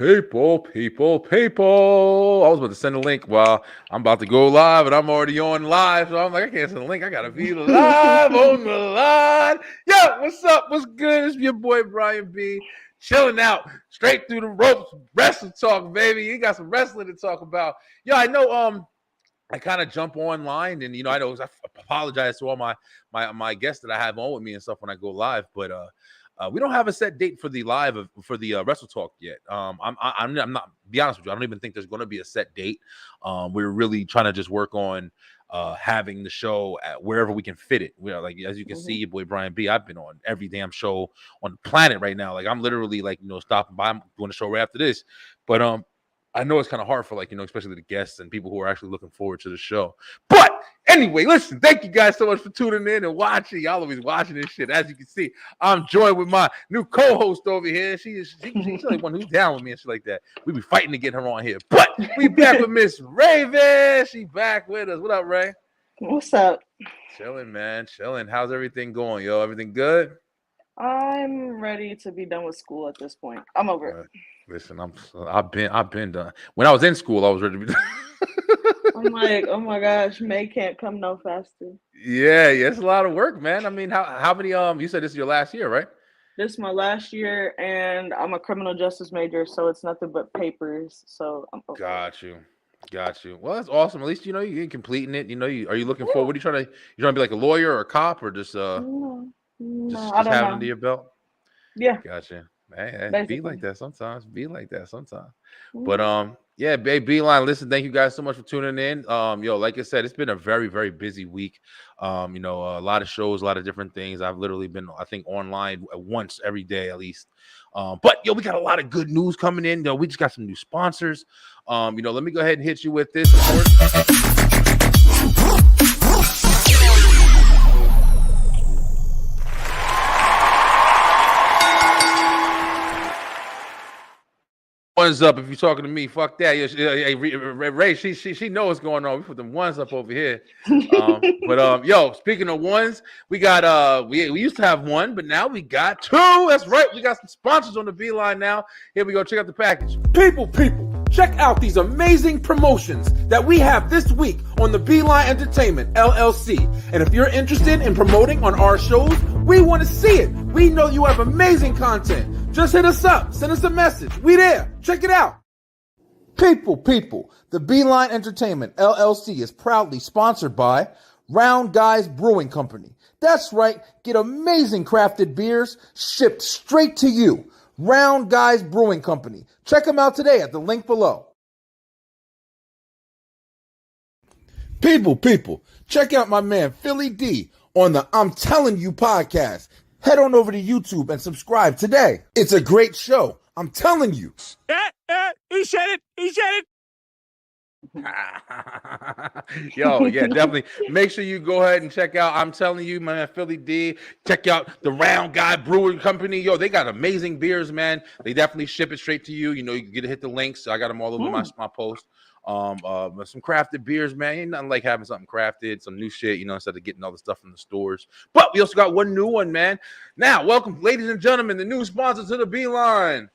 People. I was about to send a link. Well, I'm about to go live, and I'm already on live. So I'm like, I can't send a link. I gotta be live on the line. Yo, what's up? What's good? It's your boy Brian B. Chilling out, straight through the ropes. Wrestle talk, baby. You got some wrestling to talk about. Yo, I know. I kind of jump online, and I know I apologize to all my guests that I have on with me and stuff when I go live, but we don't have a set date for the live for the Wrestle Talk yet. I'm not be honest with you. I don't even think there's going to be a set date. We're really trying to just work on having the show at wherever we can fit it. We are, like, as you can see, your boy Brian B. I've been on every damn show on the planet right now. Like, I'm literally stopping by. I'm doing a show right after this, but I know it's kind of hard for especially the guests and people who are actually looking forward to the show. But anyway, listen, thank you guys so much for tuning in and watching. Y'all always watching this shit. As you can see, I'm joined with my new co-host over here. She's the one who's down with me and shit like that. We be fighting to get her on here. But we back with Miss Raven. She back with us. What up, Ray? What's up? Chilling, man. Chilling. How's everything going, yo? Everything good? I'm ready to be done with school at this point. I'm over it. Listen, I've been done. When I was in school, I was ready to be done. I'm like, oh my gosh, May can't come no faster. Yeah, it's a lot of work, man. I mean, how many you said this is your last year, right? This is my last year, and I'm a criminal justice major, so it's nothing but papers. So I'm over Got you. Well, that's awesome. At least you're completing it. Are you looking for? What are you trying to be, like a lawyer or a cop, or just No, just I don't have it know. under your belt? Yeah. Gotcha. Hey, Basically. be like that sometimes. But yeah, babe, Beeline. Listen, thank you guys so much for tuning in. Like I said, it's been a very, very busy week. A lot of shows, a lot of different things. I've literally been, I think, online once every day at least. But we got a lot of good news coming in. We just got some new sponsors. Let me go ahead and hit you with this, of course. Ones up if you're talking to me. Fuck that. Hey, Ray, she knows what's going on. We put them ones up over here. But speaking of ones, we got we used to have one, but now we got two. That's right. We got some sponsors on the Beeline now. Here we go. Check out the package. People, check out these amazing promotions that we have this week on the Beeline Entertainment LLC. And if you're interested in promoting on our shows, we want to see it. We know you have amazing content. Just hit us up. Send us a message. We there. Check it out. People, the Beeline Entertainment LLC is proudly sponsored by Round Guys Brewing Company. That's right. Get amazing crafted beers shipped straight to you. Round Guys Brewing Company. Check them out today at the link below. People, check out my man Philly D on the I'm Telling You podcast. Head on over to YouTube and subscribe today. It's a great show. I'm telling you. He said it. Yo, yeah, definitely. Make sure you go ahead and check out. I'm telling you, man, Philly D. Check out the Round Guy Brewing Company. Yo, they got amazing beers, man. They definitely ship it straight to you. You can get to hit the links. I got them all over my post. Some crafted beers, man. Ain't nothing like having something crafted, some new shit, instead of getting all the stuff from the stores. But we also got one new one, man. Now, welcome, ladies and gentlemen, the new sponsor to the Beeline,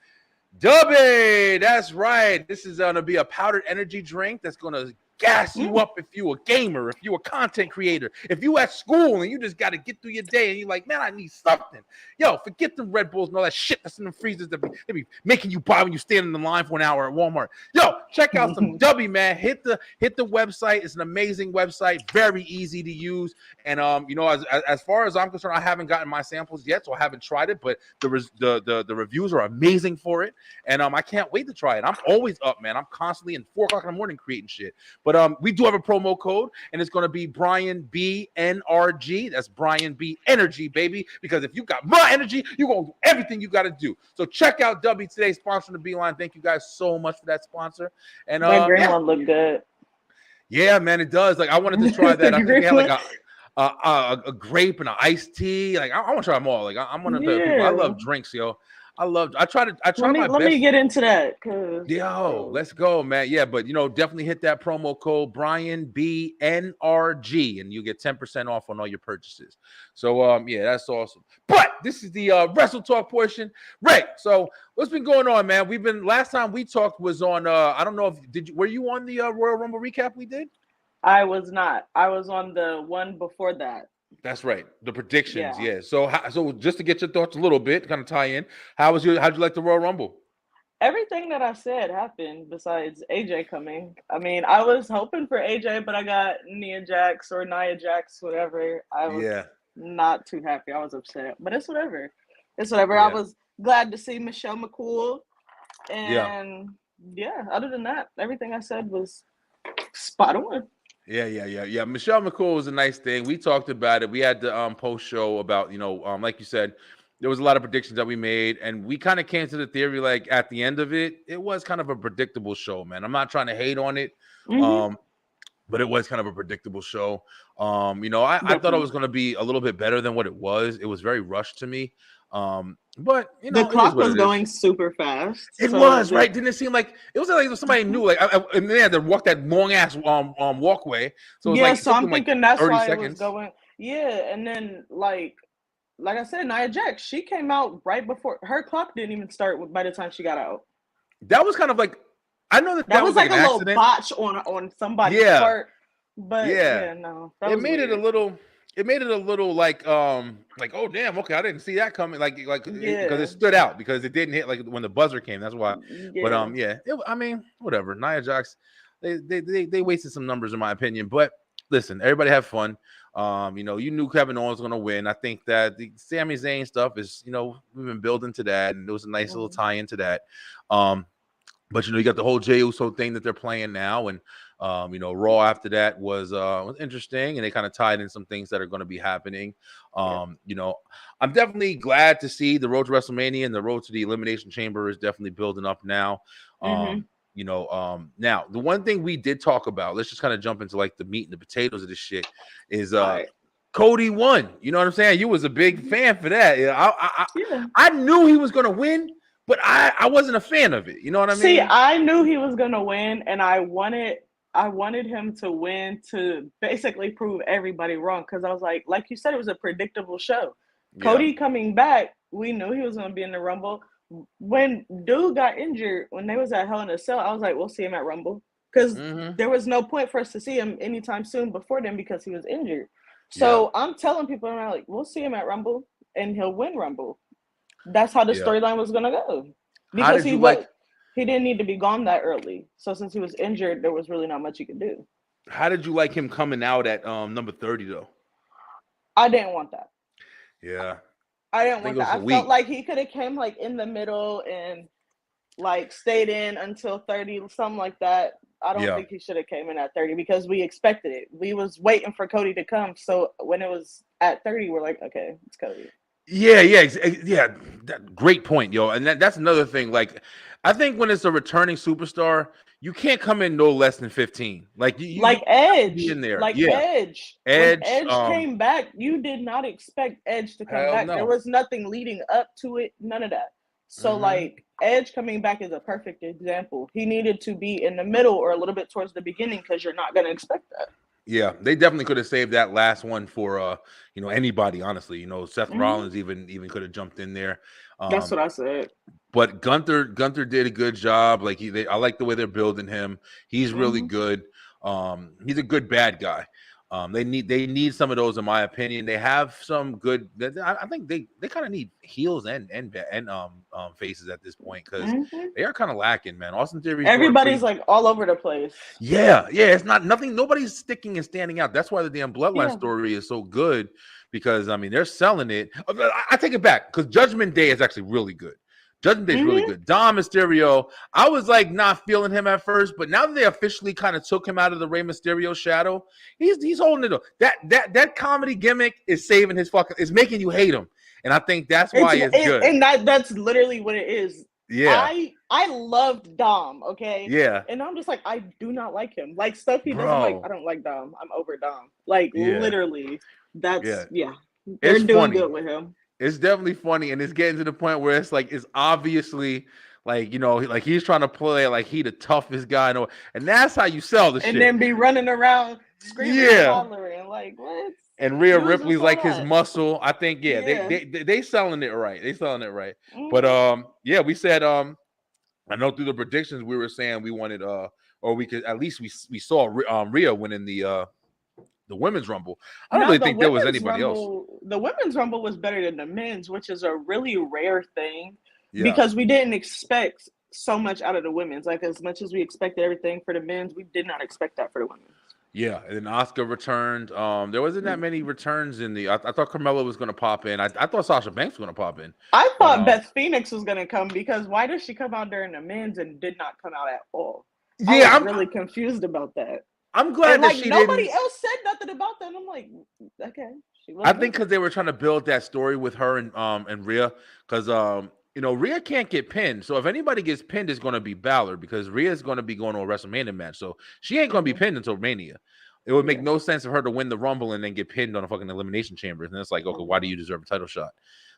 Dubby. That's right. This is going to be a powdered energy drink that's going to gas you up if you a gamer, if you a content creator, if you at school and you just got to get through your day and you're like, man, I need something. Yo, forget them Red Bulls and all that shit that's in the freezers that they be making you buy when you stand in the line for an hour at Walmart. Yo, check out some Dubby, man. Hit the website. It's an amazing website, very easy to use. And as far as I'm concerned, I haven't gotten my samples yet, so I haven't tried it. But the reviews are amazing for it, and I can't wait to try it. I'm always up, man. I'm constantly in 4 o'clock in the morning creating shit. But we do have a promo code, and it's going to be Brian B NRG. That's Brian B Energy, baby. Because if you got my energy, you're going to do everything you got to do. So check out W today, sponsoring the Beeline. Thank you guys so much for that sponsor. And my green one looked good. Yeah, man, it does. Like, I wanted to try that. I think they had like a grape and an iced tea. Like, I want to try them all. Like, I'm one of the people. I love drinks, yo. I try my Let best. me get into that, cause Yo, let's go, man. Yeah, but definitely hit that promo code Brian BNRG and you get 10% off on all your purchases. So yeah, that's awesome. But this is the Wrestle Talk portion. Ray, so what's been going on, man? Last time we talked was on I don't know if were you on the Royal Rumble recap we did? I was not. I was on the one before that. That's right. The predictions, Yeah. yeah. So just to get your thoughts a little bit, kind of tie in. How'd you like the Royal Rumble? Everything that I said happened besides AJ coming. I mean, I was hoping for AJ, but I got Nia Jax or Nia Jax, whatever. I was not too happy. I was upset, but it's whatever. It's whatever. Yeah. I was glad to see Michelle McCool. And yeah, other than that, everything I said was spot on. Yeah. Michelle McCool was a nice thing. We talked about it. We had the post show about, like you said, there was a lot of predictions that we made, and we kind of came to the theory, like at the end of it, it was kind of a predictable show, man. I'm not trying to hate on it, but it was kind of a predictable show. I thought it was going to be a little bit better than what it was. It was very rushed to me. But the clock was going super fast. It was right. Didn't it seem like it was like somebody knew, like, and they had to walk that long ass walkway. So it was so I'm thinking that's why seconds. It was going. Yeah, and then like I said, Nia Jax, she came out right before her clock didn't even start by the time she got out. That was kind of like, I know that was like a little botch on somebody's part. But no, it made it a little. It made it a little like oh damn, okay, I didn't see that coming, because it stood out because it didn't hit like when the buzzer came. That's why. But I mean, whatever. Nia Jax, they wasted some numbers in my opinion. But listen, everybody have fun. You knew Kevin Owens was gonna win. I think that the Sami Zayn stuff is, we've been building to that, and there was a nice little tie into that. But you got the whole Jey Uso thing that they're playing now, and Raw after that was interesting, and they kind of tied in some things that are going to be happening. I'm definitely glad to see the road to WrestleMania and the road to the Elimination Chamber is definitely building up now. Now the one thing we did talk about, let's just kind of jump into like the meat and the potatoes of this shit, is Cody won. You know what I'm saying? You was a big fan for that. I knew he was going to win, but I wasn't a fan of it. You know what I mean? See, I knew he was going to win, and I wanted him to win to basically prove everybody wrong, because I was like you said, it was a predictable show. Cody coming back, we knew he was going to be in the Rumble. When dude got injured, when they was at Hell in a Cell, I was like, we'll see him at Rumble, because there was no point for us to see him anytime soon before then because he was injured. So I'm telling people, I'm like, we'll see him at Rumble, and he'll win Rumble. That's how the storyline was going to go. Because he didn't need to be gone that early. So since he was injured, there was really not much he could do. How did you like him coming out at number 30 though? I didn't want that. Yeah. I didn't want that. I felt like he could have came like in the middle and like stayed in until 30, something like that. I don't think he should have came in at 30 because we expected it. We was waiting for Cody to come. So when it was at 30, we're like, okay, it's Cody. Yeah. Great point, yo. And that's another thing. Like, I think when it's a returning superstar, you can't come in no less than 15. Like Edge. In there. Edge. Edge. When Edge came back, you did not expect Edge to come back. No. There was nothing leading up to it. None of that. So Edge coming back is a perfect example. He needed to be in the middle or a little bit towards the beginning because you're not going to expect that. Yeah, they definitely could have saved that last one for anybody, honestly. Seth Rollins even could have jumped in there. That's what I said. But Gunther did a good job. Like I like the way they're building him. He's really good. He's a good bad guy. They need some of those, in my opinion. They have some good. I think they kind of need heels and faces at this point because they are kind of lacking, man. Austin Theory. Everybody's like all over the place. Yeah. It's nothing. Nobody's sticking and standing out. That's why the damn Bloodline story is so good because they're selling it. I take it back because Judgment Day is actually really good. Judgment Day is really good. Dom Mysterio, I was like not feeling him at first, but now that they officially kind of took him out of the Rey Mysterio shadow, he's holding it up. That comedy gimmick is saving his is making you hate him, and I think that's why it's good. And that's literally what it is. Yeah, I loved Dom. Okay. Yeah, and I'm just like I do not like him. Like stuff he does, I'm like I don't like Dom. I'm over Dom. Like literally, that's they're doing good with him. It's definitely funny, and it's getting to the point where it's like it's obviously like like he's trying to play like he the toughest guy, and that's how you sell the And shit. then be running around screaming and Yeah. hollering like what? And Rhea You was Ripley's just all like his that. muscle. I think Yeah. they selling it right. They selling it right. But Mhm. yeah, we said I know through the predictions we were saying we wanted or we could at least we saw Rhea winning the women's rumble. I don't Now really think there was anybody else. the women's rumble was better than the men's, which is a really rare thing Yeah. because we didn't expect so much out of the women's. Like as much as we expected everything for the men's, we did not expect that for the women's. Yeah, and then Asuka returned. There wasn't that many returns in the. I thought Carmella was going to pop in. I thought Sasha Banks was going to pop in. I But thought Beth Phoenix was going to come because why does she come out during the men's and did not come out at all? I yeah, was really confused about that. I'm glad And that like she nobody didn't. else said nothing about that. And I'm like, okay, she I think because they were trying to build that story with her and Rhea, because Rhea can't get pinned. So if anybody gets pinned, it's going to be Balor because Rhea is going to be going to a WrestleMania match. So she ain't going to be pinned until Mania. It would make no sense for her to win the Rumble and then get pinned on a fucking Elimination Chamber. And it's like, okay, why do you deserve a title shot?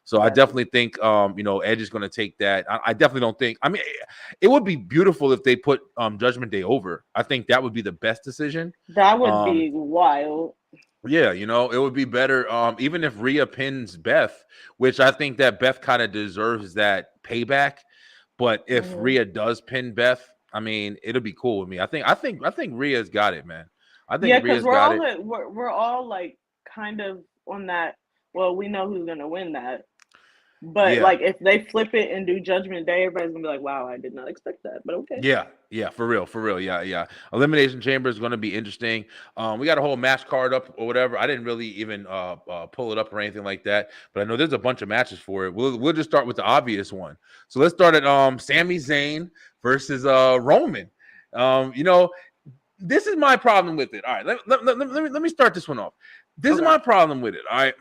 So I definitely think, Edge is going to take that. I definitely don't think. I mean, it would be beautiful if they put Judgment Day over. I think that would be the best decision. That would be wild. Yeah, it would be better. Even if Rhea pins Beth, which I think that Beth kind of deserves that payback. But if Rhea does pin Beth, I mean, it'll be cool with me. I think Rhea's got it, man. I think because Rhea's we're all like kind of on that. Well, we know who's gonna win that, but like if they flip it and do Judgment Day, everybody's gonna be like, "Wow, I did not expect that." But okay. Yeah, for real. Yeah. Elimination Chamber is going to be interesting. We got a whole match card up or whatever. I didn't really even pull it up or anything like that, but I know there's a bunch of matches for it. We'll just start with the obvious one. So let's start at Sami Zayn versus Roman. This is my problem with it. All right, let me start this one off. This is my problem with it. All right.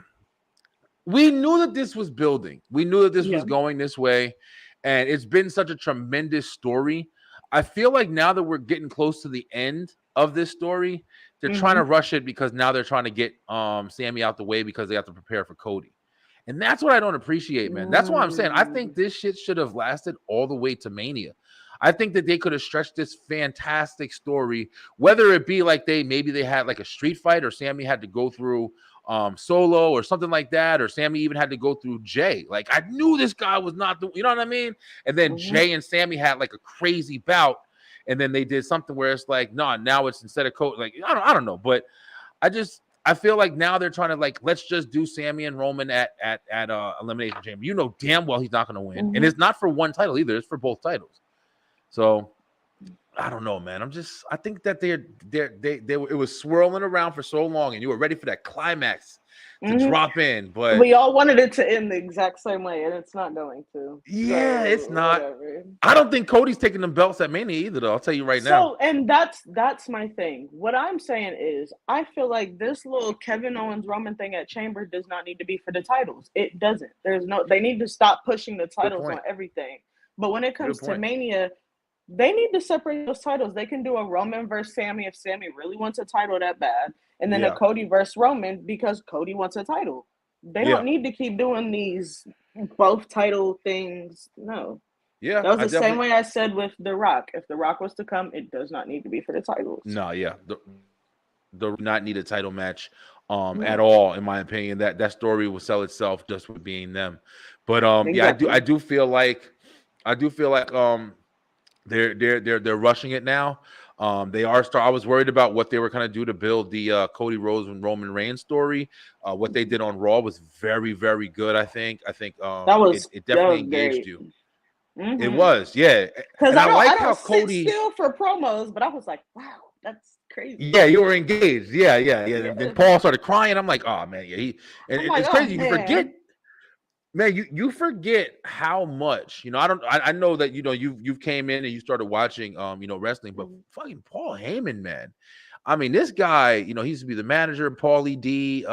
We knew that this was building. We knew that this was going this way, and it's been such a tremendous story. I feel like now that we're getting close to the end of this story, they're trying to rush it because now they're trying to get Sami out the way because they have to prepare for Cody. And that's what I don't appreciate, man. That's why I'm saying I think this shit should have lasted all the way to Mania. I think that they could have stretched this fantastic story, whether it be like maybe they had like a street fight or Sami had to go through Solo or something like that, or Sami even had to go through Jay. Like I knew this guy was not the, you know what I mean? And then Jay and Sami had like a crazy bout, and then they did something where it's like, no, now it's instead of Cody. Like I don't know, but I feel like now they're trying to like let's just do Sami and Roman at Elimination Chamber. You know damn well he's not going to win, and it's not for one title either; it's for both titles. So I don't know, man. I think that it was swirling around for so long, and you were ready for that climax to drop in. But we all wanted it to end the exact same way, and it's not going to. Yeah, so, it's not. Whatever. I don't think Cody's taking them belts at Mania either, though. I'll tell you right now. So, and that's my thing. What I'm saying is, I feel like this little Kevin Owens Roman thing at Chamber does not need to be for the titles. It doesn't. They need to stop pushing the titles on everything. But when it comes to Mania, they need to separate those titles. They can do a Roman versus Sami if Sami really wants a title that bad, and then a Cody versus Roman because Cody wants a title. They don't need to keep doing these both title things. No. Yeah. That was the same way I said with The Rock. If The Rock was to come, it does not need to be for the titles. No, yeah. The not need a title match at all, in my opinion. That story will sell itself just with being them. But exactly. I do feel like they're rushing it now. They are I was worried about what they were going to do to build the Cody Rhodes and Roman Reigns story. What they did on Raw was very, very good. I think it definitely engaged you. It was, yeah. Because I like how Cody sit still for promos, but I was like, wow, that's crazy. Yeah, you were engaged. Yeah. Then Paul started crying. I'm like, oh man, yeah. It's crazy. You forget. Man, you forget how much, I know that, you've came in and you started watching, wrestling, but fucking Paul Heyman, man. I mean, this guy, he used to be the manager, Paulie D,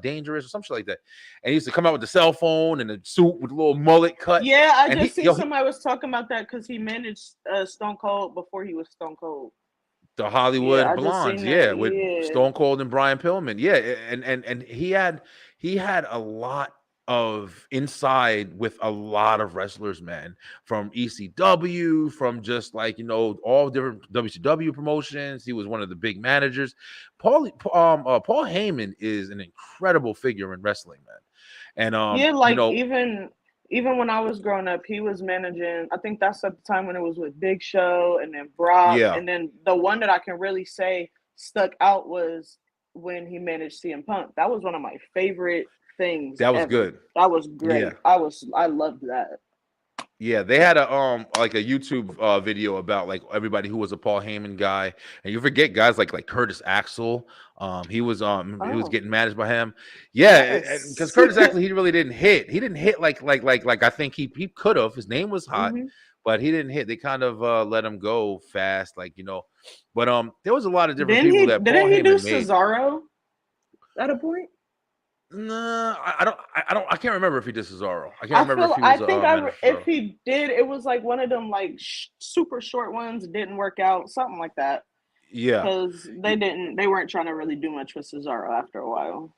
Dangerous or something like that. And he used to come out with the cell phone and a suit with a little mullet cut. Yeah, I just see somebody was talking about that because he managed Stone Cold before he was Stone Cold. The Yeah, Hollywood I just Blondes, seen that. yeah, with Yeah. Stone Cold and Brian Pillman, yeah, and he had a lot of inside with a lot of wrestlers, man, from ECW, from just like all different WCW promotions. He was one of the big managers. Paul Heyman is an incredible figure in wrestling, man, and Yeah, like even when I was growing up, he was managing. I think that's at the time when it was with Big Show and then Brock, yeah, and then the one that I can really say stuck out was when he managed CM Punk. That was one of my favorite things that was ever. good. That was Yeah. great. I loved that. Yeah, they had a like a YouTube video about like everybody who was a Paul Heyman guy, and you forget guys like Curtis Axel. He was Oh, getting managed by him. Yeah, because yes. Curtis Axel he really didn't hit. He didn't hit like I think he could have. His name was hot, hmm but he didn't hit. They kind of let him go fast, But there was a lot of different Didn't people he? that Paul Didn't he do Heyman made. Cesaro at a point? No, I can't remember if he did Cesaro. I can't remember if he I was think manager if for Cesaro. he did, it was like one of them like super short ones didn't work out, something like that. Yeah. Because they weren't trying to really do much with Cesaro after a while.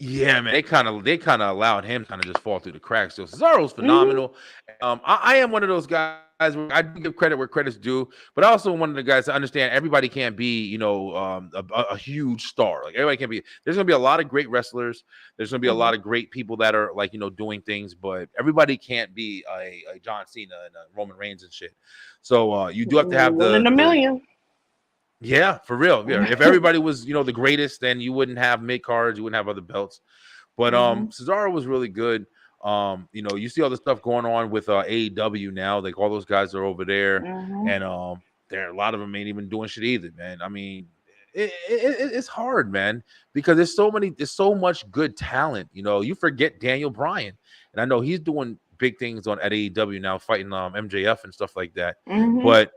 Yeah, man, they kind of allowed him kind of just fall through the cracks. So Cesaro's hmm phenomenal. I am one of those guys where I do give credit where credit's due, but also one of the guys to understand everybody can't be, a huge star. Like everybody can't be. There's gonna be a lot of great wrestlers. There's gonna be a lot of great people that are like doing things, but everybody can't be a John Cena and a Roman Reigns and shit. So you do have to have One in a the million. yeah, for real. Yeah, if everybody was, the greatest, then you wouldn't have mid cards, you wouldn't have other belts. But Cesaro was really good. You see all the stuff going on with AEW now. Like all those guys are over there, and there a lot of them ain't even doing shit either, man. I mean, it's hard, man, because there's so much good talent. You forget Daniel Bryan, and I know he's doing big things at AEW now, fighting MJF and stuff like that. But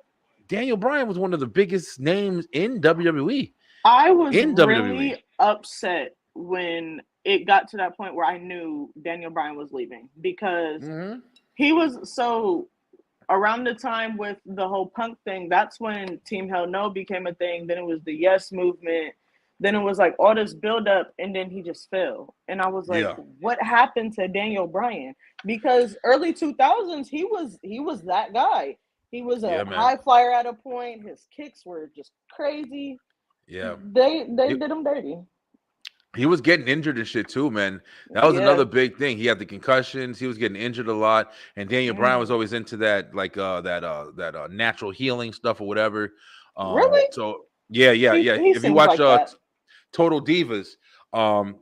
Daniel Bryan was one of the biggest names in WWE. I was In WWE. really upset when it got to that point where I knew Daniel Bryan was leaving because he was so around the time with the whole Punk thing. That's when Team Hell No became a thing. Then it was the Yes movement. Then it was like all this buildup, and then he just fell. And I was like, Yeah. "What happened to Daniel Bryan?" Because early 2000s, he was that guy. He was a Yeah, man. high flyer at a point. His kicks were just crazy. Yeah. They did him dirty. He was getting injured and shit too, man. That was Yeah. another big thing. He had the concussions. He was getting injured a lot, and Daniel Bryan was always into that, like that natural healing stuff or whatever. Really? So yeah. He If you seems watch like that. Total Divas,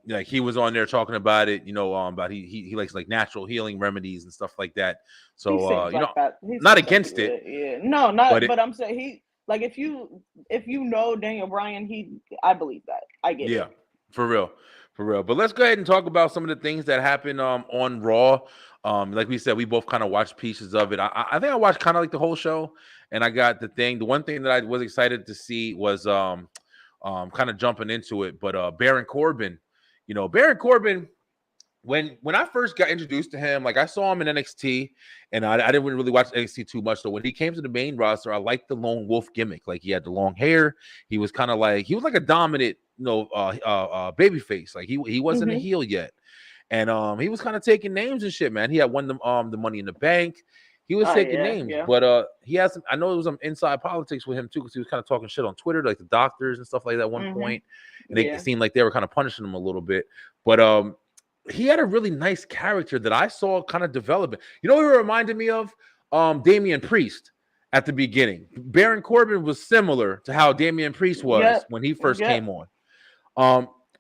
like he was on there talking about it. About he likes like natural healing remedies and stuff like that. He So seems like that. He not seems against like it, Yeah. No, not. but But I'm saying he like if you know Daniel Bryan, I believe that. I get yeah, it. for real. But let's go ahead and talk about some of the things that happened on Raw. Like we said, we both kind of watched pieces of it. I think I watched kind of like the whole show, and I got the one thing that I was excited to see was kind of jumping into it. But Baron Corbin, Baron Corbin. When I first got introduced to him, like I saw him in NXT, and I didn't really watch NXT too much. So when he came to the main roster, I liked the lone wolf gimmick. Like he had the long hair. He was kind of like a dominant, baby face. Like he wasn't a heel yet, and he was kind of taking names and shit, man. He had won the Money in the Bank. He was taking names, yeah. but he has some. I know there was some inside politics with him too, because he was kind of talking shit on Twitter, like the doctors and stuff like that at one point, and it seemed like they were kind of punishing him a little bit, but he had a really nice character that I saw kind of developing. You know who it reminded me of? Damian Priest at the beginning. Baron Corbin was similar to how Damian Priest was when he first came on.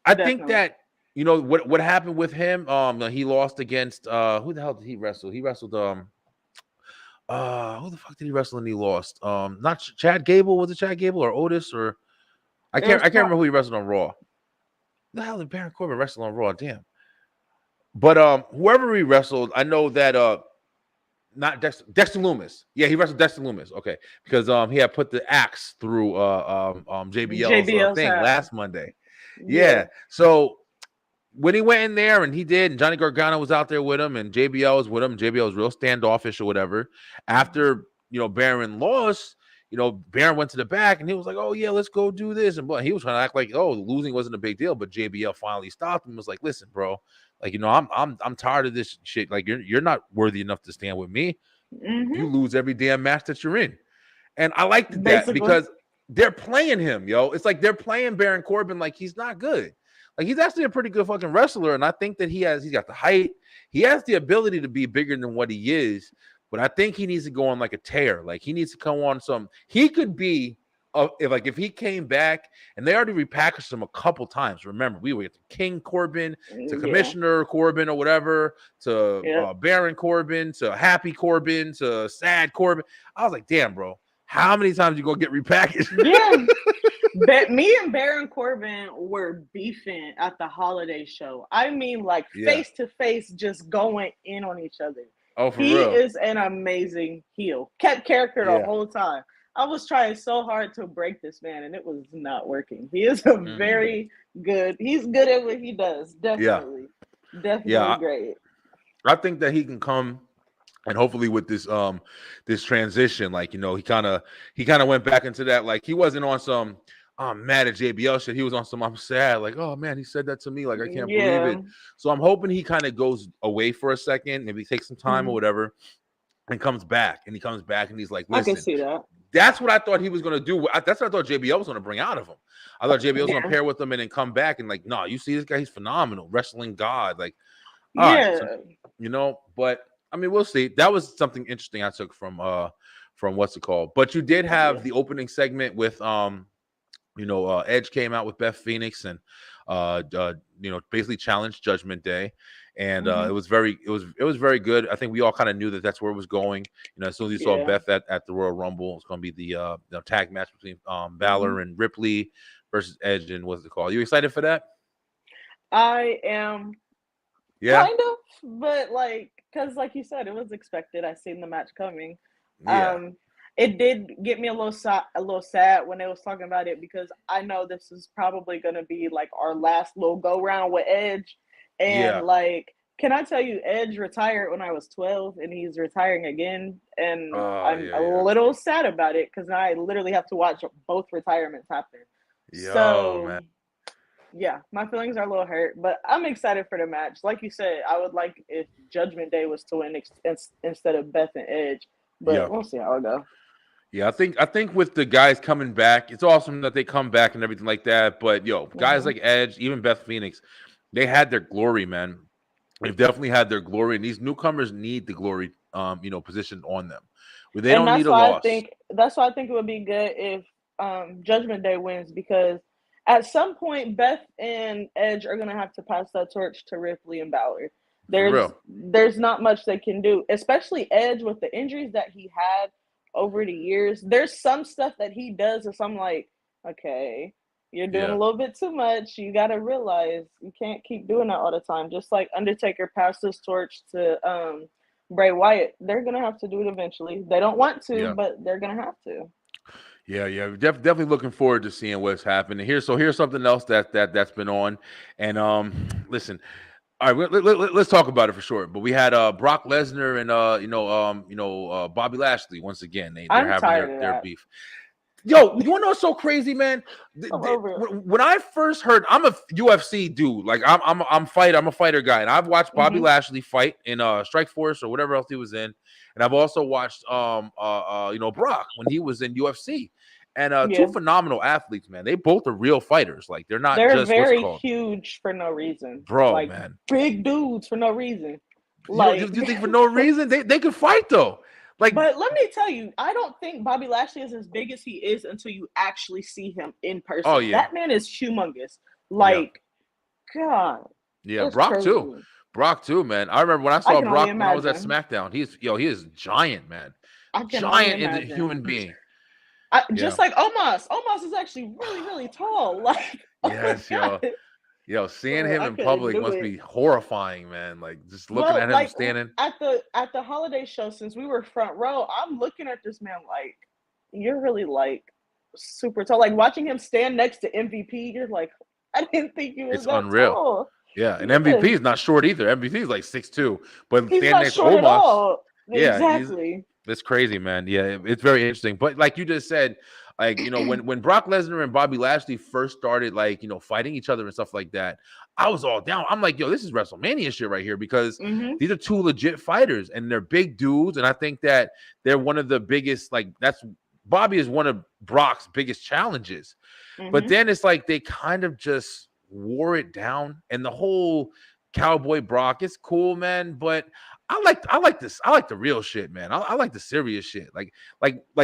I think that what happened with him. He lost against who the hell did he wrestle? He wrestled who the fuck did he wrestle and he lost? Not Chad Gable. Was it Chad Gable or Otis or I can't remember who he wrestled on Raw. The hell did Baron Corbin wrestle on Raw? Damn. But whoever he wrestled, I know that not Dexter Lumis. Yeah, he wrestled Dexter Lumis. Okay, because he had put the axe through JBL's thing last Monday. Yeah. So when he went in there and he did, and Johnny Gargano was out there with him, and JBL was with him. JBL was real standoffish or whatever. After Baron lost, Baron went to the back and he was like, "Oh yeah, let's go do this." And he was trying to act like, "Oh, losing wasn't a big deal." But JBL finally stopped him and was like, "Listen, bro, like, I'm tired of this shit. Like, you're not worthy enough to stand with me. You lose every damn match that you're in." And I liked that Basically. because they're playing him, yo. It's like they're playing Baron Corbin like he's not good. Like, he's actually a pretty good fucking wrestler, and I think that he's got the height. He has the ability to be bigger than what he is, but I think he needs to go on like a tear. Like, he needs to come on some. He could be if he came back, and they already repackaged him a couple times. Remember, we were to King Corbin, to Commissioner Corbin or whatever, to Baron Corbin, to Happy Corbin, to Sad Corbin. I was like, damn, bro, how many times you gonna get repackaged? Yeah. But me and Baron Corbin were beefing at the holiday show. I mean, like, face to face, just going in on each other. Oh, for he real? is an amazing heel. Kept character the whole time. I was trying so hard to break this man, and it was not working. He is a very good. He's good at what he does. Definitely, definitely great. I think that he can come. And hopefully with this this transition, like, he kind of went back into that, like, he wasn't on some I'm mad at JBL shit. He was on some I'm sad, like, oh man, he said that to me, like, I can't believe it. So I'm hoping he kind of goes away for a second, maybe takes some time or whatever, and comes back. And he comes back and he's like, listen, I can see that. That's what I thought he was gonna do. That's what I thought JBL was gonna bring out of him. I thought JBL was gonna pair with him and then come back and like, no, you see this guy, he's phenomenal, wrestling god, like, right, so, but I mean, we'll see. That was something interesting I took from what's it called. But you did have the opening segment with Edge came out with Beth Phoenix and basically challenged Judgment Day, and it was very good. I think we all kind of knew that that's where it was going. As soon as you saw Beth at the Royal Rumble, it's going to be the tag match between Balor and Ripley versus Edge and what's it called? You excited for that? I am. Yeah. Kind of, but because like you said, it was expected. I seen the match coming. Yeah. It did get me a little sad when they was talking about it, because I know this is probably going to be like our last little go round with Edge. And can I tell you, Edge retired when I was 12 and he's retiring again. And I'm a little sad about it because I literally have to watch both retirements happen. Man. Yeah, my feelings are a little hurt, but I'm excited for the match. Like you said, I would like if Judgment Day was to win instead of Beth and Edge, but we'll see how it goes. Yeah, I think with the guys coming back, it's awesome that they come back and everything like that. But guys like Edge, even Beth Phoenix, they had their glory, man. They've definitely had their glory, and these newcomers need the glory, positioned on them. They don't need a loss. That's why I think it would be good if Judgment Day wins, because at some point, Beth and Edge are going to have to pass that torch to Ripley and Balor. There's not much they can do, especially Edge with the injuries that he had over the years. There's some stuff that he does that's I'm like, okay, you're doing a little bit too much. You got to realize you can't keep doing that all the time. Just like Undertaker passed his torch to Bray Wyatt. They're going to have to do it eventually. They don't want to, but they're going to have to. Yeah, definitely looking forward to seeing what's happening here. So here's something else that's been on, and listen, all right, let's talk about it for short. But we had Brock Lesnar and Bobby Lashley once again. They're having their beef. Yo, you want to know what's so crazy, man? When I first heard, I'm a UFC dude. Like I'm a fighter guy, and I've watched Bobby Lashley fight in Strike Force or whatever else he was in, and I've also watched Brock when he was in UFC, and two phenomenal athletes, man. They both are real fighters. Like they're just very huge for no reason, bro. Like, man, big dudes for no reason. Like you think for no reason they could fight though. Like, but let me tell you, I don't think Bobby Lashley is as big as he is until you actually see him in person. Oh, yeah. That man is humongous. Like, God. Yeah, Brock too, man. I remember when I saw Brock when I was at SmackDown. He is giant, man. Giant as a human being. Just like Omos. Omos is actually really, really tall. Like, yes, Yo, seeing him in public must be horrifying, man. Like just looking at him standing at the holiday show. Since we were front row, I'm looking at this man like, you're really like super tall. Like watching him stand next to MVP, you're like, I didn't think you was it's that unreal. Tall. Yeah, and MVP is not short either. MVP is like 6'2", but he's standing not next to short Omos. At all. Yeah, exactly. It's crazy, man. Yeah, it's very interesting. But like you just said, like, you know, when Brock Lesnar and Bobby Lashley first started, like, you know, fighting each other and stuff like that, I was all down. I'm like, yo, this is WrestleMania shit right here, because Mm-hmm. these are two legit fighters and they're big dudes. And I think that they're one of the biggest, like, that's Bobby is one of Brock's biggest challenges. But Mm-hmm. then it's like they kind of just wore it down, and the whole Cowboy Brock is cool, man. But I like this. I like the real shit, man. I like the serious shit. Like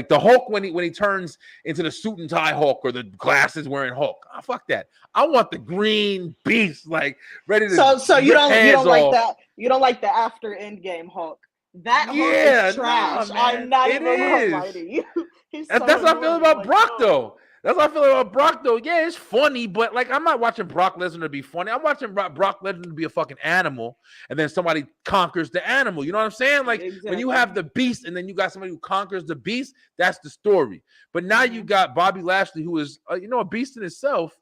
the Hulk when he turns into the suit and tie Hulk, or the glasses wearing Hulk. Oh, fuck that. I want the green beast, like ready to. So you rip don't heads like off. that. You don't like the after Endgame Hulk. That Hulk Yeah, is trash. nah, man, I'm not it even gonna is. lie to you. He's That's so how I feel annoying. about Like, Brock, no. though. That's how I feel about Brock, though. Yeah, it's funny, but like I'm not watching Brock Lesnar to be funny. I'm watching Brock Lesnar to be a fucking animal, and then somebody conquers the animal. You know what I'm saying? Like when you Exactly. have the beast, and then you got somebody who conquers the beast. That's the story. But now you Mhm. got Bobby Lashley, who is you know, a beast in itself.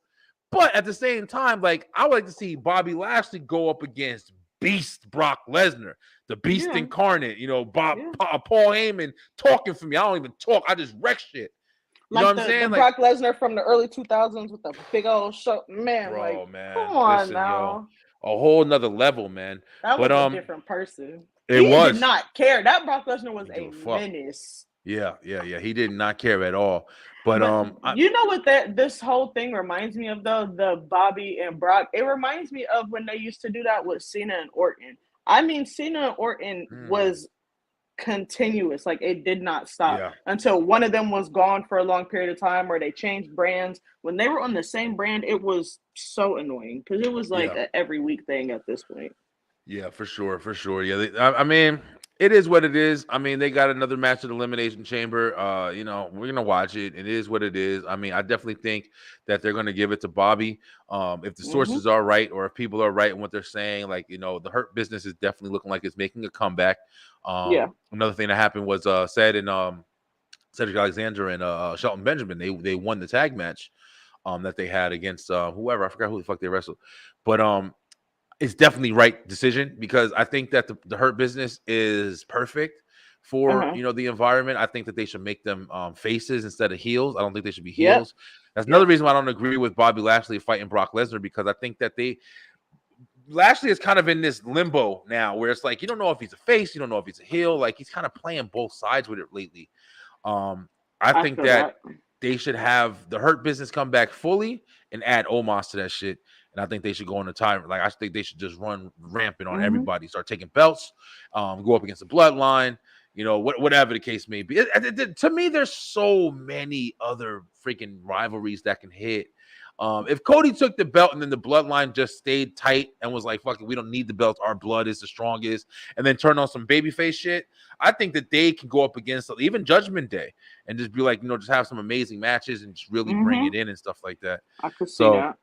But at the same time, like I would like to see Bobby Lashley go up against Beast Brock Lesnar, the Beast Yeah. incarnate. You know, Yeah. Paul Heyman talking for me. I don't even talk. I just wreck shit. You know Like what I'm the saying? Like, Brock Lesnar from the early 2000s with the big old show. Man, like, bro, man, come on listen, yo, now. a whole nother level, man. That But was a different person. it He did was. not care. That Brock Lesnar was Didn't give a a fuck. menace. Yeah. He did not care at all. But You know what this whole thing reminds me of, though? The Bobby and Brock. It reminds me of when they used to do that with Cena and Orton. I mean, Cena and Orton was continuous. Like, it did not stop until one of them was gone for a long period of time, or they changed brands. When they were on the same brand, it was so annoying because it was like an every week thing at this point. Yeah, for sure. Yeah, I mean, it is what it is. I mean, they got another match at Elimination Chamber. You know, we're gonna watch it. It is what it is. I mean, I definitely think that they're gonna give it to Bobby. If the sources are right, or if people are right in what they're saying, like, you know, the Hurt Business is definitely looking like it's making a comeback. Another thing that happened was said in Cedric Alexander and Shelton Benjamin. They won the tag match that they had against whoever. I forgot who the fuck they wrestled, but it's definitely right decision, because I think that the Hurt Business is perfect for you know, the environment. I think that they should make them faces instead of heels. I don't think they should be heels. That's another reason why I don't agree with Bobby Lashley fighting Brock Lesnar, because I think that Lashley is kind of in this limbo now, where it's like you don't know if he's a face, you don't know if he's a heel. Like he's kind of playing both sides with it lately. I think that they should have the Hurt Business come back fully and add Omos to that shit. And I think they should go on a time. Like I think they should just run rampant on everybody, start taking belts, go up against the Bloodline, you know, whatever the case may be. To me, there's so many other freaking rivalries that can hit. If Cody took the belt and then the Bloodline just stayed tight and was like, fuck it, we don't need the belt, our blood is the strongest, and then turn on some babyface shit, I think that they can go up against even Judgment Day and just be like, you know, just have some amazing matches and just really bring it in and stuff like that. I could see that.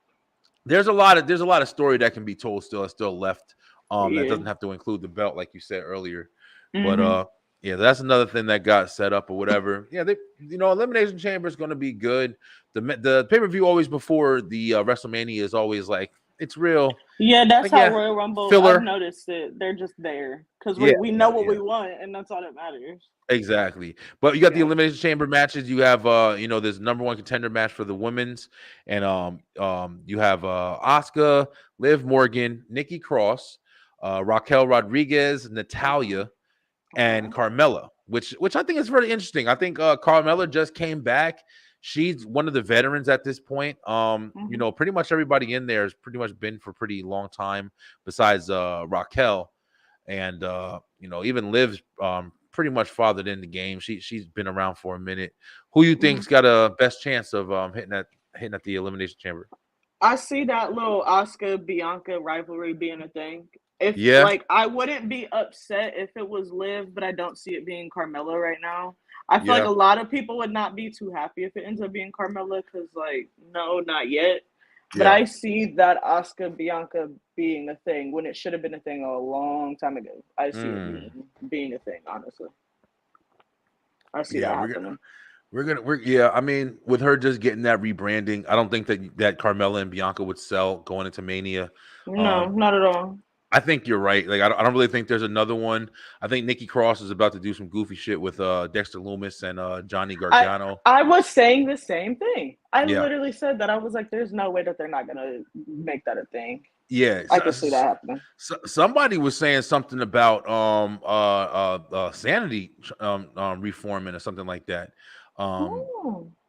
There's a lot of story that can be told still left. That doesn't have to include the belt, like you said earlier. But yeah, that's another thing that got set up or whatever. Yeah, Elimination Chamber is going to be good. The pay-per-view always before the WrestleMania is always like, it's real. Yeah, that's how Royal Rumble. Filler. I've noticed it. They're just there because we know what we want, and that's all that matters. Exactly. But you got the Elimination Chamber matches. You have there's number one contender match for the women's, and you have Asuka, Liv Morgan, Nikki Cross, Raquel Rodriguez, Natalya, and Carmella, which I think is very interesting. I think Carmella just came back. She's one of the veterans at this point. You know, pretty much everybody in there has pretty much been for a pretty long time, besides Raquel, and you know, even Liv's pretty much fathered in the game. She's been around for a minute. Who you think's got a best chance of hitting at the Elimination Chamber? I see that little Asuka Bianca rivalry being a thing. Like, I wouldn't be upset if it was Liv, but I don't see it being Carmella right now. I feel like a lot of people would not be too happy if it ends up being Carmella, because, like, no, not yet. But I see that Asuka Bianca being a thing when it should have been a thing a long time ago. I see it being a thing, honestly. I see that happening. I mean, with her just getting that rebranding, I don't think that Carmella and Bianca would sell going into Mania. No, not at all. I think you're right. Like, I don't really think there's another one. I think Nikki Cross is about to do some goofy shit with Dexter Loomis and Johnny Gargano. I was saying the same thing. I Yeah. literally said that. I was like, there's no way that they're not gonna make that a thing. Yeah, I could see that happening. somebody was saying something about Sanity reforming or something like that.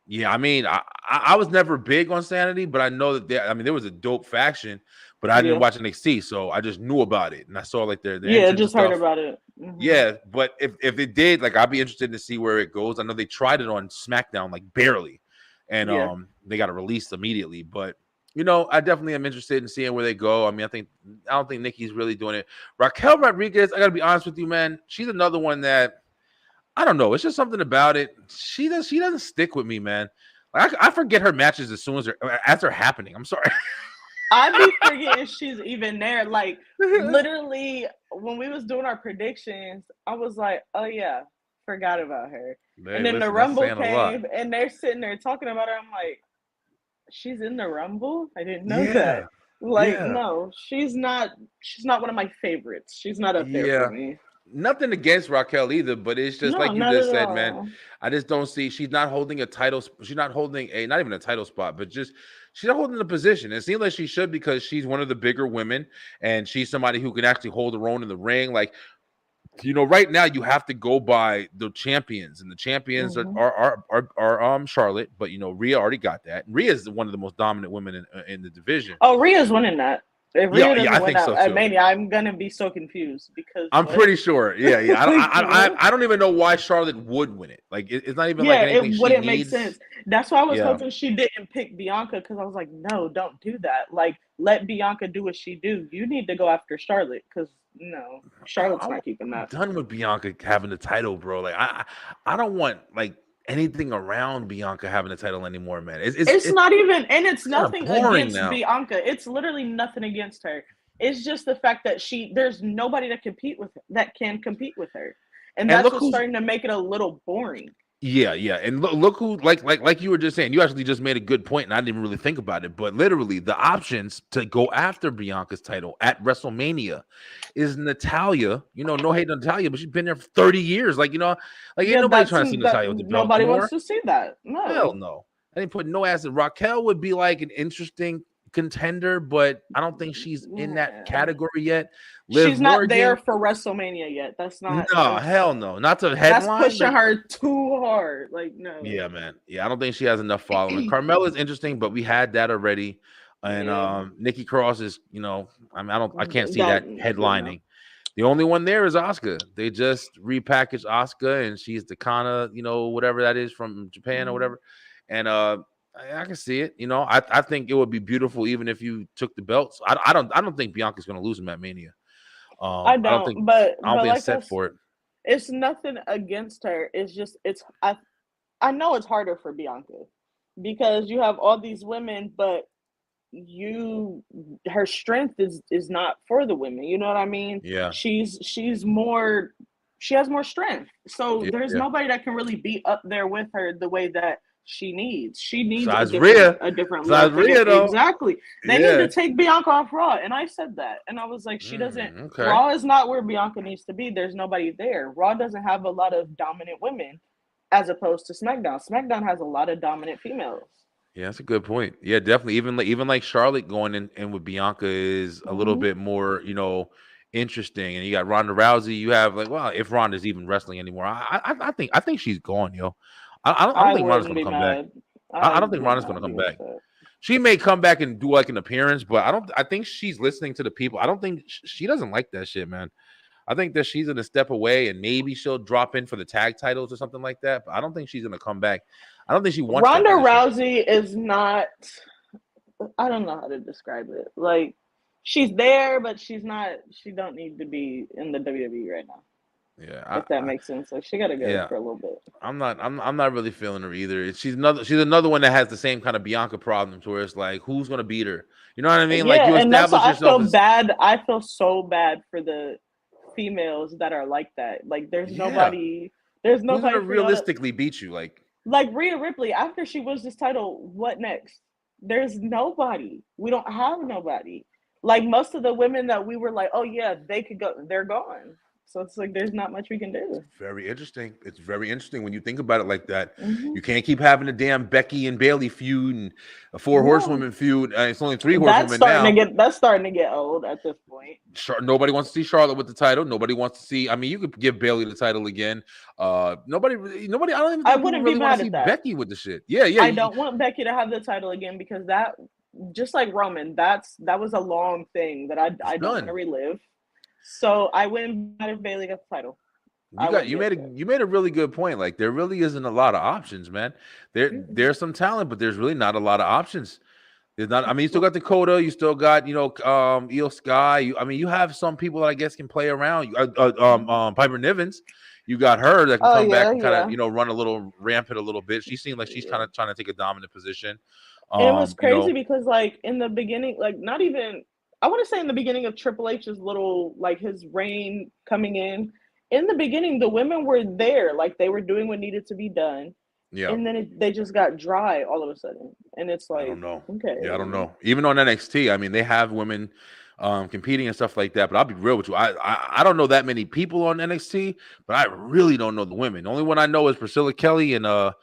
Yeah, I mean, I was never big on Sanity, but I know that there was a dope faction, but I didn't watch NXT, so I just knew about it, and I saw like their just heard about it. Mm-hmm. Yeah, but if it did, like, I'd be interested to see where it goes. I know they tried it on SmackDown, like, barely, and they got it released immediately, but. I definitely am interested in seeing where they go. I mean, I don't think Nikki's really doing it. Raquel Rodriguez, I gotta be honest with you, man. She's another one that I don't know. It's just something about it. She doesn't stick with me, man. Like, I forget her matches as soon as they're happening. I'm sorry. I be forgetting she's even there. Like, literally, when we was doing our predictions, I was like, oh yeah, forgot about her. Man, and then the Rumble came, and they're sitting there talking about her. I'm like, she's in the Rumble? I didn't know that. Like, no, she's not one of my favorites. She's not up there for me. Nothing against Raquel either, but it's just like you just said, man. I just don't see she's not holding a title. She's not holding not even a title spot, but just she's not holding a position. It seems like she should because she's one of the bigger women and she's somebody who can actually hold her own in the ring. Like, right now you have to go by the champions, and the champions are Charlotte, but Rhea already got that. Rhea is one of the most dominant women in the division. Oh, Rhea's winning that. If Rhea doesn't I win think so at too. Mania, I'm gonna be so confused because I'm pretty sure. Yeah. I don't even know why Charlotte would win it. Like, it's not even like anything it wouldn't make sense. That's why I was hoping she didn't pick Bianca, because I was like, no, don't do that. Like, let Bianca do what she do. You need to go after Charlotte, because no, Charlotte's not keeping that. I'm done with Bianca having the title, bro. Like, I don't want like anything around Bianca having the title anymore, man. It's not even, and it's nothing against now. Bianca. It's literally nothing against her. It's just the fact that there's nobody that can compete with her, and that's what's starting to make it a little boring. Yeah, and look who like you were just saying. You actually just made a good point, and I didn't even really think about it. But literally, the options to go after Bianca's title at WrestleMania is Natalya. No hate on Natalya, but she's been there for 30 years. Like, ain't nobody trying to see Natalya with the belt. Nobody wants to see that. No, hell no. I didn't put no ass in. Raquel would be like an interesting contender, but I don't think she's in that category yet. She's not there for WrestleMania yet. That's not. No, hell no. Not to headline. That's pushing her too hard. Like, no. Yeah, man. Yeah, I don't think she has enough following. Carmella's interesting, but we had that already. And Nikki Cross is, I can't see that headlining. The only one there is Asuka. They just repackaged Asuka, and she's the kind of, whatever that is from Japan or whatever. And I can see it. I think it would be beautiful even if you took the belts. I don't think Bianca's going to lose them at Mania. I don't think it's set for it. It's nothing against her. It's just I know it's harder for Bianca because you have all these women, but her strength is not for the women. You know what I mean? Yeah. She has more strength. So there's nobody that can really be up there with her the way that she needs. She needs a different level. Rhea, though. Exactly. They need to take Bianca off Raw. And I said that. And I was like, she doesn't. Okay. Raw is not where Bianca needs to be. There's nobody there. Raw doesn't have a lot of dominant women as opposed to SmackDown. SmackDown has a lot of dominant females. Yeah, that's a good point. Yeah, definitely. Even like Charlotte going in with Bianca is a little bit more, interesting. And you got Ronda Rousey. You have if Ronda's even wrestling anymore. I think she's gone, yo. I don't think Ronda's going to come back. I don't think Ronda's going to come back. She may come back and do like an appearance, but I think she's listening to the people. I don't think she doesn't like that shit, man. I think that she's going to step away and maybe she'll drop in for the tag titles or something like that. But I don't think she's going to come back. I don't think she wants. Ronda Rousey is not. I don't know how to describe it. Like, she's there, but she's not. She don't need to be in the WWE right now. Yeah, if that makes sense. Like, she got to go for a little bit. I'm not really feeling her either. She's another one that has the same kind of Bianca problems where it's like, who's gonna beat her? You know what I mean? Yeah, like, you and establish yourself. I feel so bad for the females that are like that. Like, there's nobody. There's nobody who's gonna realistically beat you. Like Rhea Ripley, after she wins this title, what next? There's nobody. We don't have nobody. like most of the women that we were like, oh yeah, they could go, they're gone. So it's like there's not much we can do. Very interesting. It's very interesting when you think about it like that. Mm-hmm. You can't keep having a damn Becky and Bailey feud and a 4 horsewomen feud. It's only 3 horsewomen now. That's starting to get old at this point. Nobody wants to see Charlotte with the title. Nobody wants to see. I mean, you could give Bailey the title again. Nobody. I don't even think people really want to see Becky with the shit. Yeah. I don't want Becky to have the title again because that, just like Roman, that was a long thing that I don't want to relive. So I wouldn't matter if Bailey got the title. You made a really good point. Like there really isn't a lot of options, man. There's some talent, but there's really not a lot of options. There's not. I mean, you still got Dakota. You still got Io Sky. You have some people that I guess can play around. Piper Nivens. You got her that can come back and kind of run a little rampant a little bit. She seemed like she's kind of trying to take a dominant position. And it was crazy because like in the beginning, like not even. I want to say in the beginning of Triple H's little, like his reign coming in the beginning, the women were there. Like they were doing what needed to be done. Yeah. And then they just got dry all of a sudden. And it's like, I don't know. Okay. Yeah, I don't know. Even on NXT, I mean, they have women competing and stuff like that. But I'll be real with you. I don't know that many people on NXT, but I really don't know the women. The only one I know is Priscilla Kelly and the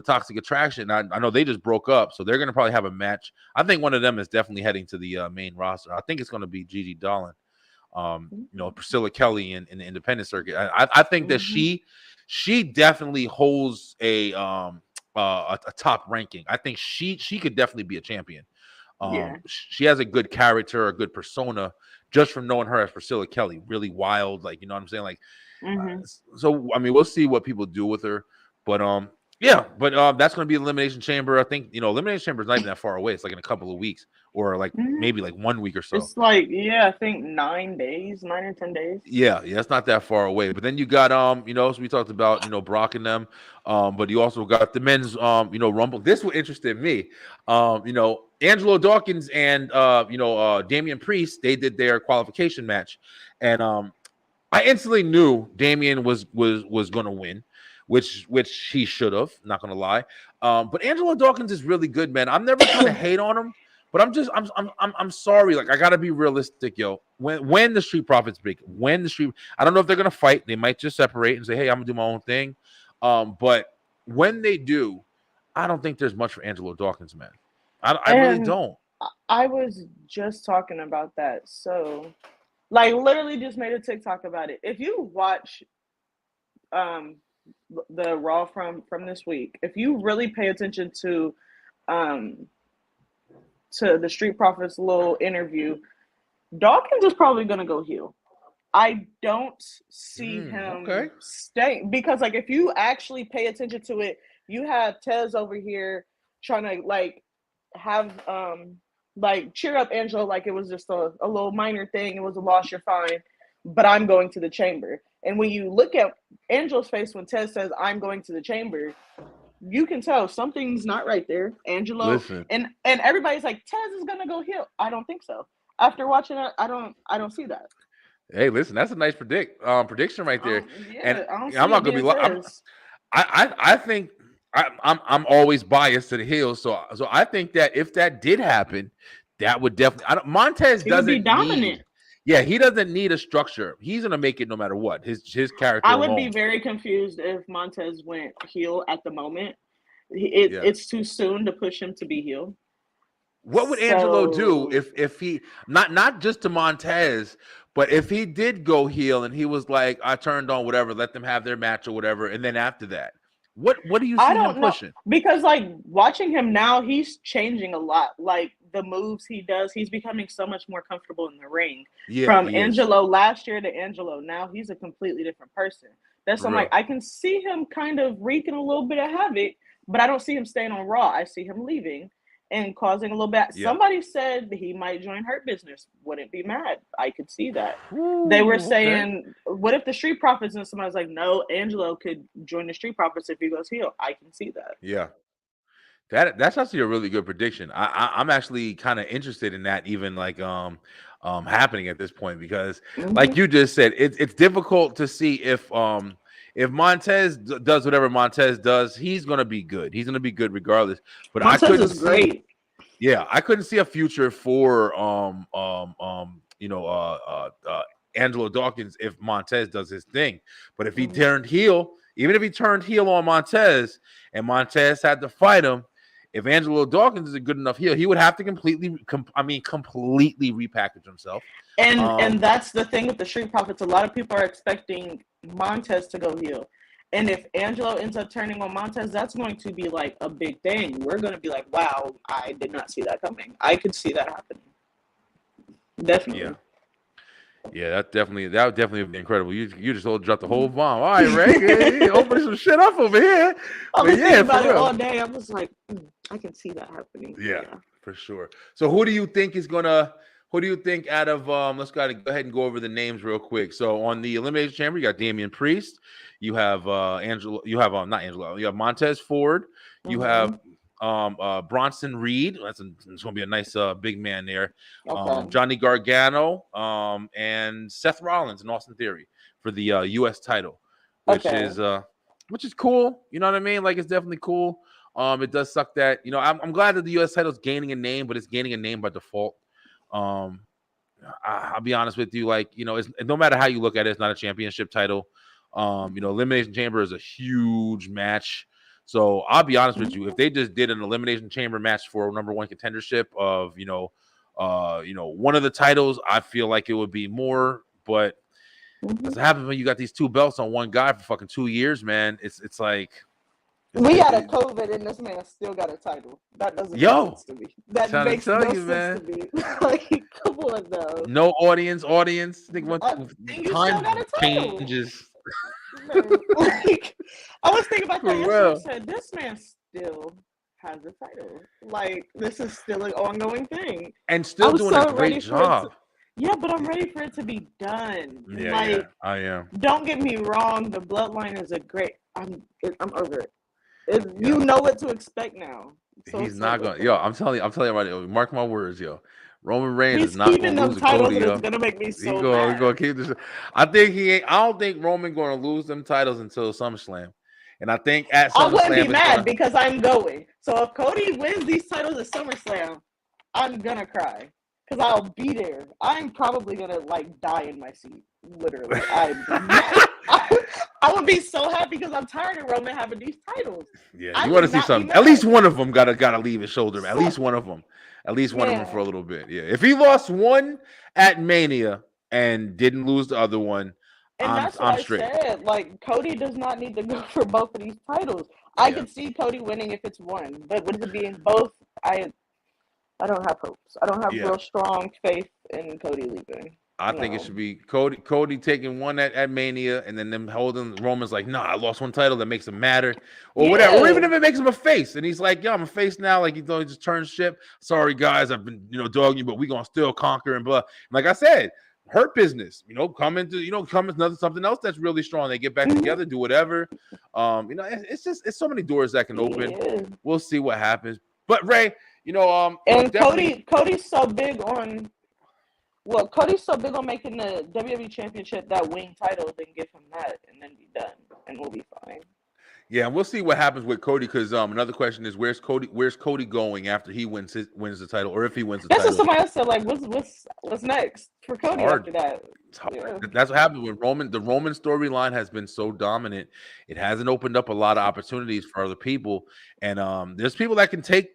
Toxic Attraction. I know they just broke up, so they're going to probably have a match. I think one of them is definitely heading to the main roster. I think it's going to be Gigi Dolan. Priscilla Kelly in the independent circuit. I think that she definitely holds a top ranking. I think she could definitely be a champion. She has a good character, a good persona, just from knowing her as Priscilla Kelly. Really wild, like you know what I'm saying. Like, so I mean, we'll see what people do with her, but that's going to be Elimination Chamber. I think Elimination Chamber is not even that far away. It's like in a couple of weeks, or like maybe like 1 week or so. It's like I think 9 or 10 days. Yeah, it's not that far away. But then you got so we talked about Brock and them, but you also got the men's Rumble. This what interested me. Angelo Dawkins and Damian Priest, they did their qualification match, and I instantly knew Damian was going to win. Which he should have, not gonna lie. But Angelo Dawkins is really good, man. I'm never trying to hate on him, but I'm sorry. Like I gotta be realistic, yo. When the Street Profits break, I don't know if they're gonna fight. They might just separate and say, hey, I'm gonna do my own thing. But when they do, I don't think there's much for Angelo Dawkins, man. I really don't. I was just talking about that. So, like, literally just made a TikTok about it. If you watch, the Raw from this week, if you really pay attention to the Street Profits little interview, Dawkins is probably gonna go heel. I don't see him staying because like if you actually pay attention to it, you have Tez over here trying to like have like cheer up Angelo like it was just a little minor thing, it was a loss, you're fine, but I'm going to the chamber. And when you look at Angelo's face when Tez says, I'm going to the chamber, you can tell something's not right there. Angelo and everybody's like, Tez is gonna go heel. I don't think so. After watching it, I don't see that. Hey, listen, that's a nice prediction right there. And I'm not gonna be lying. I think I'm always biased to the heel, so I think that if that did happen, that would definitely Montez doesn't be dominant. Yeah, he doesn't need a structure. He's gonna make it no matter what. His character. I would be very confused if Montez went heel at the moment. It's too soon to push him to be heel. What would Angelo do if he not just to Montez, but if he did go heel and he was like, I turned on whatever, let them have their match or whatever, and then after that, what do you see him pushing? Because like watching him now, he's changing a lot. Like the moves he does, he's becoming so much more comfortable in the ring. Yeah, from Angelo last year to Angelo now, he's a completely different person. That's why I'm like, I can see him kind of wreaking a little bit of havoc, but I don't see him staying on Raw. I see him leaving and causing a little bit. Yeah. Somebody said he might join Hurt Business. Wouldn't be mad. I could see that. Ooh, they were saying, what if the Street Profits? And somebody's like, no, Angelo could join the Street Profits if he goes heel. I can see that. Yeah. That's actually a really good prediction. I'm actually kind of interested in that, even like happening at this point, because like you just said, it's difficult to see if Montez does whatever Montez does, he's gonna be good. He's gonna be good regardless. But Montez is great. Yeah, I couldn't see a future for Angelo Dawkins if Montez does his thing. But if he turned heel, even if he turned heel on Montez and Montez had to fight him, if Angelo Dawkins is a good enough heel, he would have to completely repackage himself. And that's the thing with the Street Profits. A lot of people are expecting Montez to go heel. And if Angelo ends up turning on Montez, that's going to be like a big thing. We're going to be like, wow, I did not see that coming. I could see that happening. Definitely. Yeah, that would definitely be incredible. You just dropped the whole bomb. All right, Ray, open some shit up over here. I was thinking about it all day. I was like, I can see that happening. Yeah, for sure. So who do you think out of let's go ahead and go over the names real quick. So on the Elimination Chamber, you got Damian Priest, you have you have Montez Ford, you have Bronson Reed. It's gonna be a nice big man there. Okay. Johnny Gargano, and Seth Rollins and Austin Theory for the US title, which is cool. You know what I mean? Like, it's definitely cool. It does suck that, I'm glad that the US title is gaining a name, but it's gaining a name by default. I'll be honest with you, like, it's, no matter how you look at it, it's not a championship title. Elimination Chamber is a huge match. So I'll be honest with you, if they just did an Elimination Chamber match for number one contendership of, one of the titles, I feel like it would be more. But that's what happens when you got these two belts on one guy for fucking 2 years, man. It's like, we got a COVID and this man still got a title. That doesn't make sense to me. That makes no sense to me. Like, come on, though. No audience. Think time changes. Like, I was thinking about that yesterday. I said, this man still has a title. Like, this is still an ongoing thing. And still doing a great job. Yeah, but I'm ready for it to be done. Yeah, I am. Don't get me wrong. The Bloodline is a great. I'm over it. You know what to expect now. So he's not going. Yo, I'm telling you right now. Mark my words, yo. Roman Reigns is not going to lose to Cody. It's going to make me so mad. He's going to keep this. I don't think Roman going to lose them titles until SummerSlam. And I think at SummerSlam, I wouldn't be mad because I'm going. So if Cody wins these titles at SummerSlam, I'm going to cry because I'll be there. I'm probably going to like die in my seat. Literally. I would be so happy because I'm tired of Roman having these titles. Yeah, you want to see something. At least one of them gotta leave his shoulder. At least one of them. At least one of them for a little bit. Yeah. If he lost one at Mania and didn't lose the other one, I'm straight. Said. Like, Cody does not need to go for both of these titles. I could see Cody winning if it's one, but with it being both, I don't have hopes. I don't have real strong faith in Cody leaving. I think it should be Cody taking one at Mania and then them holding Roman's like, nah, I lost one title that makes him matter or whatever. Or even if it makes him a face and he's like, yo, I'm a face now. Like, he just turns ship. Sorry, guys, I've been, dogging you, but we going to still conquer and blah. Like I said, Hurt Business, come into something else that's really strong. They get back together, do whatever. It's so many doors that can open. Yeah. We'll see what happens. But Ray, and Cody's so big on. Well, Cody's so big on making the WWE Championship that wing title, then give him that and then be done, and we'll be fine. Yeah, and we'll see what happens with Cody because another question is where's Cody going after he wins the title or if he wins the title. That's what somebody else said. Like, what's next for Cody after that? It's hard. Yeah. That's what happens when the Roman storyline has been so dominant. It hasn't opened up a lot of opportunities for other people, and there's people that can take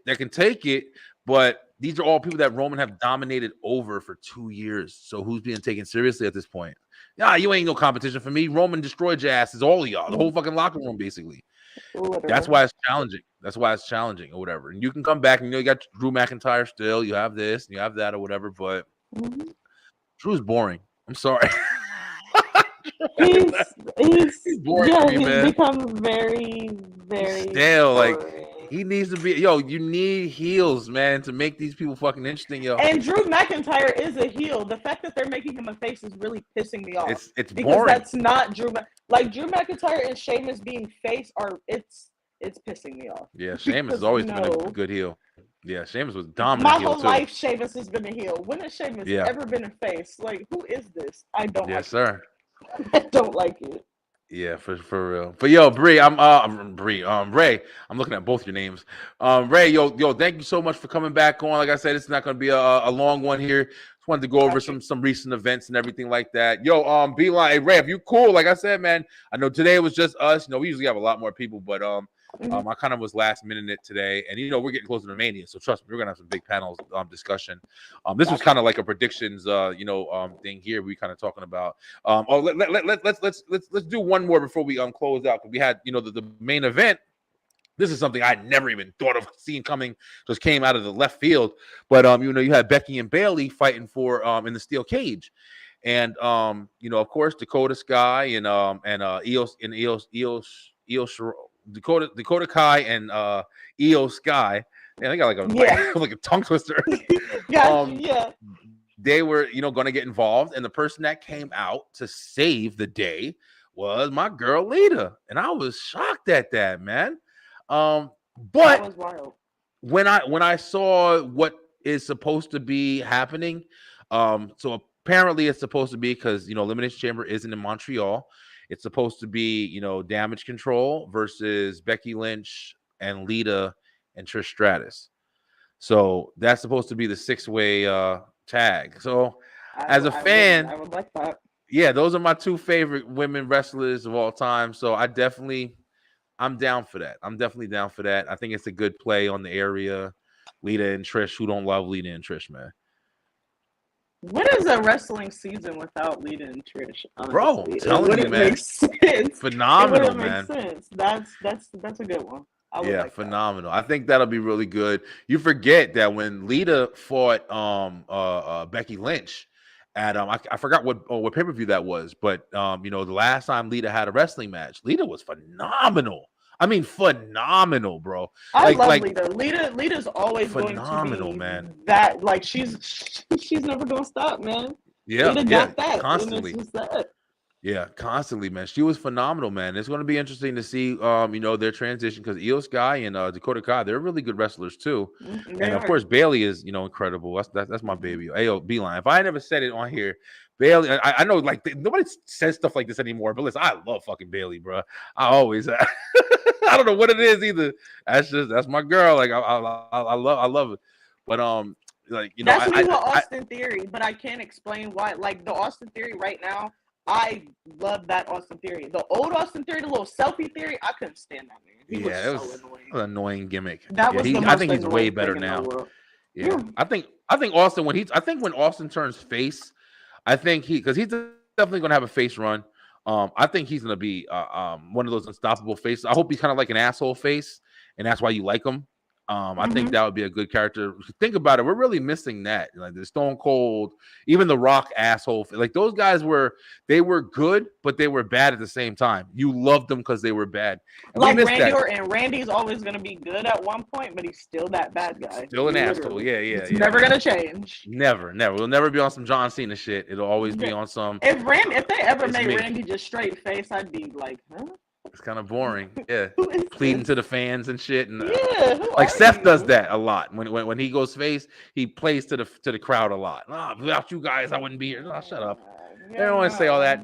it, but these are all people that Roman have dominated over for 2 years. So who's being taken seriously at this point? Yeah, you ain't no competition for me. Roman destroyed your asses, all of y'all, the whole fucking locker room, basically. Literally. That's why it's challenging or whatever. And you can come back and you got Drew McIntyre still. You have this, and you have that or whatever. But Drew's boring. I'm sorry. he's boring to me, man. He's become very, very stale. boring. Like, he needs to be, you need heels, man, to make these people fucking interesting, yo. And Drew McIntyre is a heel. The fact that they're making him a face is really pissing me off. It's because boring. That's not Drew. Like, Drew McIntyre and Sheamus being face it's pissing me off. Yeah, Sheamus has always been a good heel. Yeah, Sheamus was dominant. My whole life, Sheamus has been a heel. When has Sheamus ever been a face? Like, who is this? I don't. Yes, sir. I don't like it. Yeah, for real. But yo, Bree, Ray. I'm looking at both your names. Ray, yo, thank you so much for coming back on. Like I said, it's not going to be a long one here. Just wanted to go over some recent events and everything like that. Yo, Beeline, hey, Ray, if you cool, like I said, man, I know today was just us. We usually have a lot more people, but I kind of was last minute it today, and we're getting closer to Mania, so trust me, we're gonna have some big panels discussion. This was kind of like a predictions, thing here. We kind of talking about. Let's do one more before we close out, because we had the main event. This is something I never even thought of seeing coming. Just came out of the left field, but you had Becky and Bayley fighting for in the steel cage, and of course Dakota Sky and Dakota Kai and Io Sky. Man, they got like a tongue twister. They were going to get involved, and the person that came out to save the day was my girl Lita, and I was shocked at that, man. But that was wild. When I saw what is supposed to be happening, so apparently it's supposed to be, because Elimination Chamber isn't in Montreal. It's supposed to be, Damage Control versus Becky Lynch and Lita and Trish Stratus. So that's supposed to be the 6-way tag. So as a fan, I would like that. Yeah, those are my two favorite women wrestlers of all time. So I'm down for that. I'm definitely down for that. I think it's a good play on the area. Lita and Trish, who don't love Lita and Trish, man. What is a wrestling season without Lita and Trish? Honestly? Bro, I'm telling you, man. Make sense. Phenomenal, man. Make sense. That's a good one. Yeah, phenomenal. I think that'll be really good. You forget that when Lita fought Becky Lynch at I forgot what pay-per-view that was, but the last time Lita had a wrestling match, Lita was phenomenal. I mean, phenomenal, bro. I love Lita. Lita's always phenomenal, going to be man. That she's never gonna stop, man. Yeah, Lita got that constantly. Yeah, constantly, man. She was phenomenal, man. It's going to be interesting to see, their transition, because Io Sky and Dakota Kai, they're really good wrestlers too. And of course, Bayley is, incredible. That's my baby. Hey, Beeline. If I never said it on here, Bayley. I know, like, nobody says stuff like this anymore, but listen, I love fucking Bayley, bro. I always. I don't know what it is either. That's my girl. Like I love it. But that's me with Austin Theory, but I can't explain why. Like the Austin Theory right now, I love that Austin Theory. The old Austin Theory, the little selfie theory, I couldn't stand that man. He was so annoying. An annoying gimmick. I think he's way better now. Yeah. I think Austin when Austin turns face, I think because he's definitely gonna have a face run. I think he's gonna be one of those unstoppable faces. I hope he's kind of like an asshole face, and that's why you like him. I think that would be a good character. Think about it. We're really missing that. Like the Stone Cold, even the Rock asshole. Like those guys were good, but they were bad at the same time. You loved them because they were bad. And like Randy Orton, and Randy's always going to be good at one point, but he's still that bad guy. Still an asshole. Yeah. It's never going to change. Never. We'll never be on some John Cena shit. It'll always be on some. If they ever made Randy just straight face, I'd be like, huh? It's kind of boring. Yeah. Pleading to the fans and shit. And like Seth does that a lot. When he goes face, he plays to the crowd a lot. Without you guys, I wouldn't be here. Shut up. They don't want to say all that.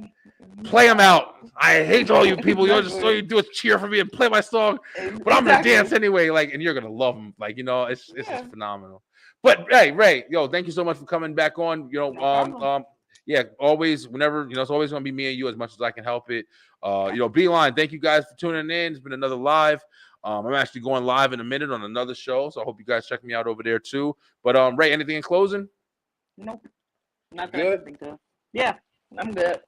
Play them out. I hate all you people. All you do is cheer for me and play my song. But I'm gonna dance anyway. and you're gonna love them. It's just phenomenal. But hey, Ray, thank you so much for coming back on. Always, whenever, it's always going to be me and you as much as I can help it. Beeline, thank you guys for tuning in. It's been another live. I'm actually going live in a minute on another show, so I hope you guys check me out over there too. But Ray, anything in closing? Nope. Nothing. Good? Yeah, I'm good.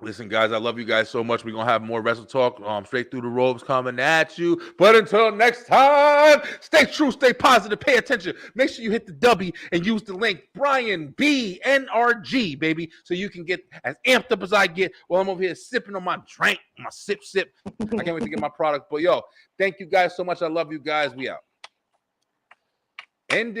Listen, guys, I love you guys so much. We're going to have more Wrestle Talk straight through the ropes coming at you. But until next time, stay true, stay positive, pay attention. Make sure you hit the W and use the link Brian B NRG, baby, so you can get as amped up as I get while I'm over here sipping on my drink, my sip. I can't wait to get my product. But, thank you guys so much. I love you guys. We out. Ending.